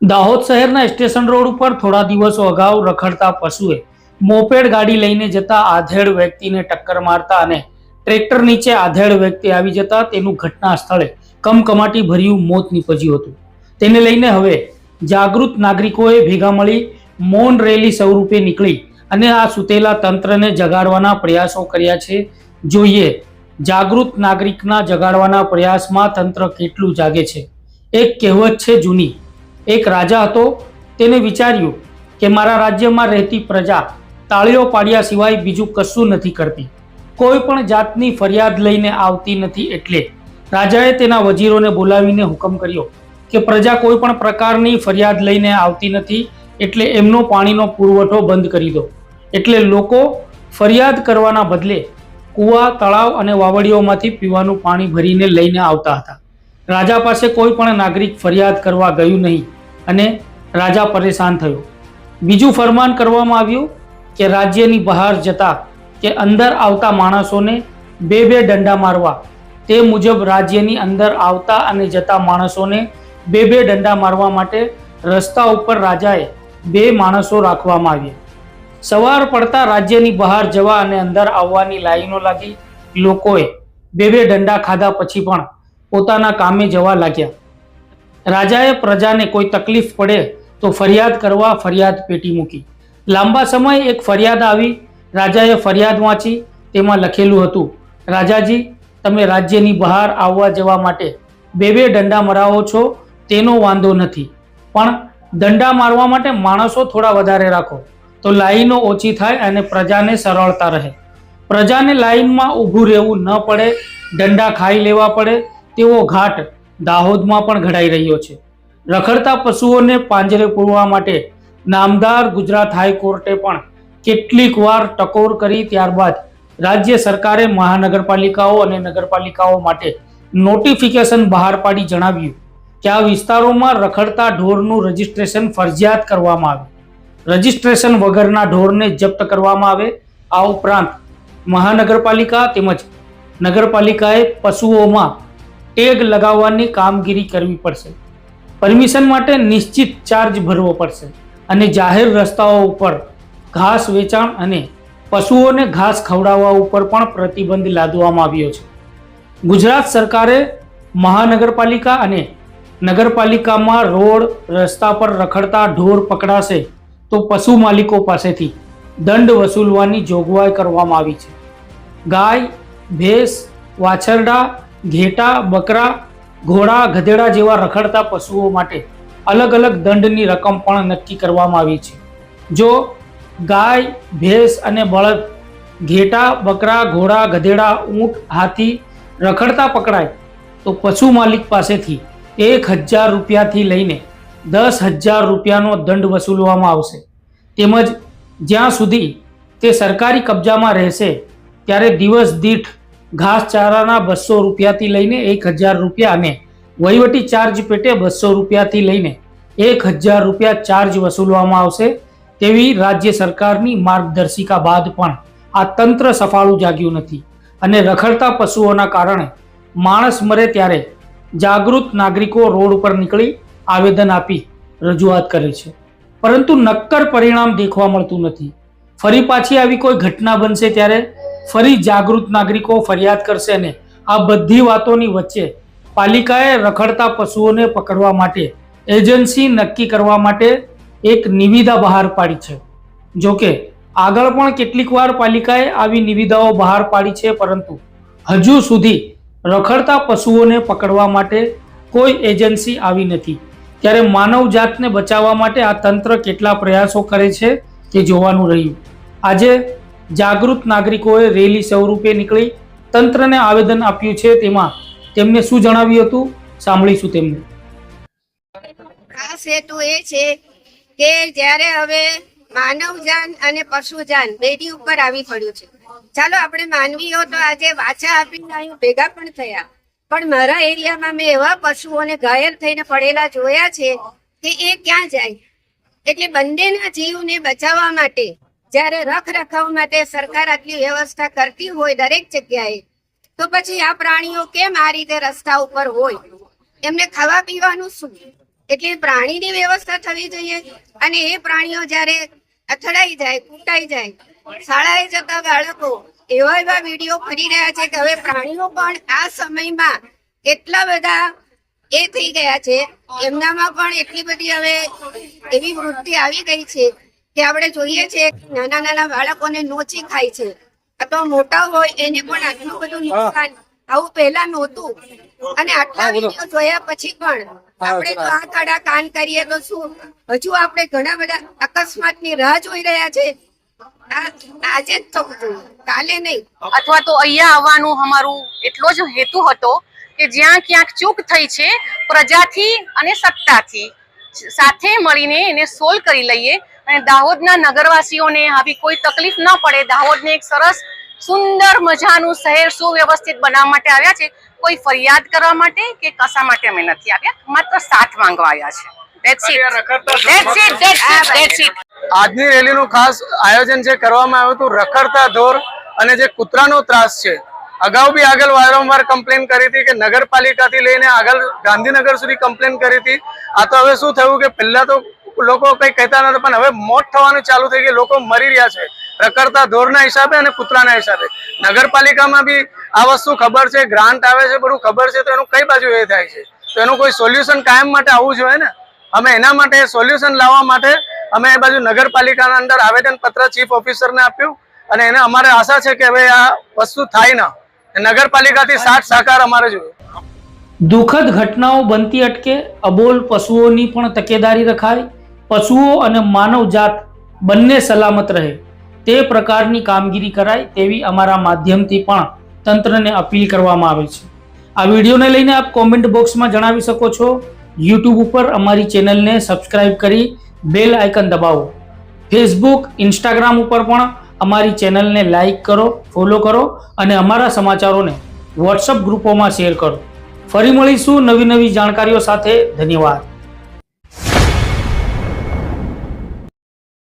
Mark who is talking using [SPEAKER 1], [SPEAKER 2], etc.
[SPEAKER 1] દાહોદ શહેરના station road ઉપર થોડા દિવસો અગાઉ રખડતા પશુએ મોપેડ ગાડી લઈને જતા આધેડ વ્યક્તિને ટક્કર મારતા અને ટ્રેક્ટર નીચે આધેડ વ્યક્તિ આવી જતા તેનું ઘટના સ્થળે કમકમાટી ભર્યું મોત નીપજ્યું હતું. તેને લઈને હવે જાગૃત નાગરિકોએ ભેગા મળી મૌન રેલી સ્વરૂપે નીકળી અને આ સુતેલા તંત્રને જગાડવાના પ્રયાસો કર્યા છે. જોઈએ જાગૃત નાગરિકના જગાડવાના પ્રયાસમાં તંત્ર કેટલું જાગે છે. એક કહેવત છે જૂની. એક રાજા હતો, તેને વિચાર્યું કે મારા રાજ્યમાં રહેતી પ્રજા તાળીઓ પાડ્યા સિવાય બીજું કશું નથી કરતી, કોઈ પણ જાતની ફરિયાદ લઈને આવતી નથી. એટલે રાજાએ તેના વજીરોને બોલાવીને હુકમ કર્યો કે પ્રજા કોઈ પણ પ્રકારની ફરિયાદ લઈને આવતી નથી, એટલે એમનો પાણીનો પુરવઠો બંધ કરી દો. એટલે લોકો ફરિયાદ કરવાના બદલે કૂવા, તળાવ અને વાવડીઓમાંથી પીવાનું પાણી ભરીને લઈને આવતા હતા. રાજા પાસે કોઈ પણ નાગરિક ફરિયાદ કરવા ગયું નહીં અને રાજા પરેશાન થયો. બીજું ફરમાન કરવામાં આવ્યું કે રાજ્યની બહાર જતા કે અંદર આવતા માણસોને બે બે દંડા મારવા. તે મુજબ રાજ્યની અંદર આવતા અને જતા માણસોને બે બે દંડા મારવા માટે રસ્તા ઉપર રાજાએ બે માણસો રાખવામાં આવ્યા. સવાર પડતા રાજ્યની બહાર જવા અને અંદર આવવાની લાઈનો લાગી. લોકોએ બે બે દંડા ખાધા પછી પણ પોતાના કામે જવા લાગ્યા. રાજાએ પ્રજાને કોઈ તકલીફ પડે તો ફરિયાદ કરવા ફરિયાદ પેટી મૂકી. લાંબા સમય એક ફરિયાદ આવી. રાજાએ ફરિયાદ વાંચી. તેમાં લખેલું હતું, રાજાજી, તમે રાજ્યની બહાર આવવા જવા માટે બે બે દંડા મરાવો છો તેનો વાંધો નથી, પણ દંડા મારવા માટે માણસો થોડા વધારે રાખો તો લાઈનો ઓછી થાય અને પ્રજાને સરળતા રહે. પ્રજાને લાઈનમાં ઊભું રહેવું ન પડે, દંડા ખાઈ લેવા પડે તેવો ઘાટ દાહોદમાં પણ ઘડાઈ રહ્યો છે. રખડતા પશુઓને પાંજરે પૂરવા માટે નામદાર ગુજરાત હાઈકોર્ટે પણ કેટલીક વાર ટકોર કરી. ત્યારબાદ રાજ્ય સરકારે મહાનગરપાલિકાઓ અને નગરપાલિકાઓ માટે નોટિફિકેશન બહાર પાડી જણાવ્યું કે આ વિસ્તારોમાં રખડતા ઢોરનું રજીસ્ટ્રેશન ફરજિયાત કરવામાં આવે. રજીસ્ટ્રેશન વગરના ઢોરને જપ્ત કરવામાં આવે. આ ઉપરાંત મહાનગરપાલિકા તેમજ નગરપાલિકાએ પશુઓમાં ટેગ લગાવવાની કામગીરી કરવી પડશે. પરમિશન માટે નિશ્ચિત ચાર્જ ભરવો પડશે અને જાહેર રસ્તાઓ ઉપર ઘાસ વેચાણ અને પશુઓને ઘાસ ખવડાવવા ઉપર પણ પ્રતિબંધ લાદવામાં આવ્યો છે. ગુજરાત સરકારે મહાનગરપાલિકા અને નગરપાલિકામાં રોડ રસ્તા પર રખડતા ઢોર પકડાશે તો પશુ માલિકો પાસેથી દંડ વસૂલવાની જોગવાઈ કરવામાં આવી છે. ગાય, ભેંસ, વાછરડા, ઘેટા, બકરા, ઘોડા, ગધેડા જેવા રખડતા પશુઓ માટે અલગ અલગ દંડની રકમ પણ નક્કી કરવામાં આવી છે. જો ગાય, ભેંસ અને બળદ, ઘેટા, બકરા, ઘોડા, ગધેડા, ઊંટ, હાથી રખડતા પકડાય તો પશુ માલિક પાસેથી 1,000 રૂપિયાથી લઈને 10,000 રૂપિયાનો દંડ વસૂલવામાં આવશે. તેમજ જ્યાં સુધી તે સરકારી કબજામાં રહેશે ત્યારે દિવસ દીઠ ઘાસચારાના 200 રૂપિયાથી લઈને 1,000 રૂપિયા અને વહીવટી ચાર્જ પેટે 200 રૂપિયાથી લઈને 1,000 રૂપિયા ચાર્જ વસૂલવામાં આવશે. તેવી રાજ્ય સરકારની માર્ગદર્શિકા બાદ પણ આ તંત્ર સફાળું જાગ્યું નથી અને રખડતા પશુઓના કારણે માણસ મરે ત્યારે જાગૃત નાગરિકો રોડ ઉપર નીકળી આવેદન આપી રજૂઆત કરે છે, પરંતુ નક્કર પરિણામ દેખવા મળતું નથી. ફરી પાછી આવી કોઈ ઘટના બનશે ત્યારે ફરી જાગૃત નાગરિકો ફરિયાદ કરશે અને આ બધી વાતોની વચ્ચે પાલિકાએ રખડતા પશુઓને પકડવા માટે એજન્સી નક્કી કરવા માટે એક નિવિદા બહાર પાડી છે. જોકે આગળ પણ કેટલીક વાર પાલિકાએ આવી નિવિદાઓ બહાર પાડી છે, પરંતુ હજુ સુધી રખડતા પશુઓને પકડવા માટે કોઈ એજન્સી આવી નથી. ત્યારે માનવ જાતને બચાવવા માટે આ તંત્ર કેટલા પ્રયાસો કરે છે તે જોવાનું રહ્યું. આજે જાગૃત નાગરિકોએ રેલી સ્વરૂપે નીકળી તંત્રને આવેદન આપ્યું છે. તેમાં તેમને શું જણાવ્યું હતું સાંભળીશું તેમને.
[SPEAKER 2] ખાસ હેતુ એ છે કે જ્યારે હવે માનવજાન અને પશુજાન બેડી ઉપર આવી પડ્યું છે. ચાલો આપણે માનવીઓ તો આજે વાચા આપીને અહીં ભેગા પણ થયા, પણ મારા એરિયામાં મેં એવા પશુઓને ઘાયલ થઈને પડેલા જોયા છે કે એ ક્યાં જાય. એટલે બંનેના જીવને બચાવવા માટે જ્યારે રખરખાવ માટે સરકાર આટલી વ્યવસ્થા કરતી હોય દરેક જગ્યાએ, તો પછી આ પ્રાણીઓ કેમ આ રીતે રસ્તા ઉપર હોય? એમને ખાવા પીવાનું શું? એટલે પ્રાણીની વ્યવસ્થા થવી જોઈએ. અને એ પ્રાણીઓ જ્યારે અથડાઈ જાય, કૂટાઈ જાય, શાળાએ જતા બાળકો એવા વિડીયો ફરી રહ્યા છે કે હવે પ્રાણીઓ પણ આ સમયમાં એટલા બધા એ થઈ ગયા છે, એમનામાં પણ એટલી બધી હવે એવી વૃત્તિ આવી ગઈ છે કે આપણે જોઈએ છે નાના નાના બાળકોને નોચી ખાય છે, અથવા મોટા હોય એને પણ આટલું બધું નુકસાન આવું પહેલા નહોતું. અને આટલા વિડીયો જોયા પછી પણ આપણે તો આ કાળા કાન કરીએ તો શું હજુ આપણે ઘણા બધા અકસ્માતની રાહ જોઈ રહ્યા છે. આજે જ થવું જોઈએ, કાલે નહીં.
[SPEAKER 3] અથવા તો અહીંયા આવવાનું અમારું એટલો જ હેતુ હતો કે જ્યાં ક્યાંક ચૂક થઈ છે પ્રજાથી અને સત્તાથી સાથે મળીને એને સોલ્વ કરી લઈએ અને દાહોદના નગરવાસીઓને આવી કોઈ તકલીફ ન પડે. દાહોદને એક સરસ સુંદર મજાનું શહેર સુવ્યવસ્થિત બનાવવા માટે આવ્યા છે. કોઈ ફરિયાદ કરવા માટે કે કશા માટે અમે નથી આવ્યા, માત્ર સાથ માંગવા આવ્યા છે.
[SPEAKER 4] આજની રેલીનું ખાસ આયોજન જે કરવામાં આવ્યું હતું રખડતા ઢોર અને જે કૂતરાનો ત્રાસ છે. અગાઉ બી આગળ વારંવાર કમ્પ્લેન કરી હતી કે નગરપાલિકાથી લઈને આગળ ગાંધીનગર સુધી કમ્પ્લેન કરી હતી. આ તો હવે શું થયું કે પહેલા તો લોકો કઈ કહેતા નતા, પણ હવે મોત થવાનું ચાલુ થઈ ગયું. લોકો મરી રહ્યા છે રખડતા ઢોરના હિસાબે અને કૂતરાના હિસાબે. નગરપાલિકામાં બી આ વસ્તુ ખબર છે, ગ્રાન્ટ આવે છે, બધું ખબર છે, તો એનું કઈ બાજુ એ થાય છે? તો એનું કોઈ સોલ્યુશન કાયમ માટે આવવું જોઈએ ને. અમે એના માટે સોલ્યુશન લાવવા માટે અમે એ બાજુ નગરપાલિકાના અંદર આવેદન પત્ર ચીફ ઓફિસરને આપ્યું અને એને અમારે આશા છે કે હવે આ વસ્તુ થાય ના. નગરપાલિકાથી સાથ સહકાર અમારે જોઈએ.
[SPEAKER 1] દુઃખદ ઘટનાઓ બનતી અટકે, અબોલ પશુઓની પણ તકેદારી રખાય, પશુઓ અને માનવ જાત બંને સલામત રહે તે પ્રકારની કામગીરી કરાય તેવી અમારા માધ્યમથી પણ તંત્રને અપીલ કરવામાં આવે છે. આ વિડીયોને લઈને આપ કોમેન્ટ બોક્સમાં જણાવી શકો છો. યુટ્યુબ ઉપર અમારી ચેનલને સબસ્ક્રાઇબ કરી બેલ આઇકન દબાવો. ફેસબુક, ઇન્સ્ટાગ્રામ ઉપર પણ અમારી ચેનલને લાઇક કરો, ફોલો કરો અને અમારા સમાચારોને વોટ્સઅપ ગ્રુપોમાં શેર કરો. ફરી મળીશું નવી નવી જાણકારીઓ સાથે. ધન્યવાદ.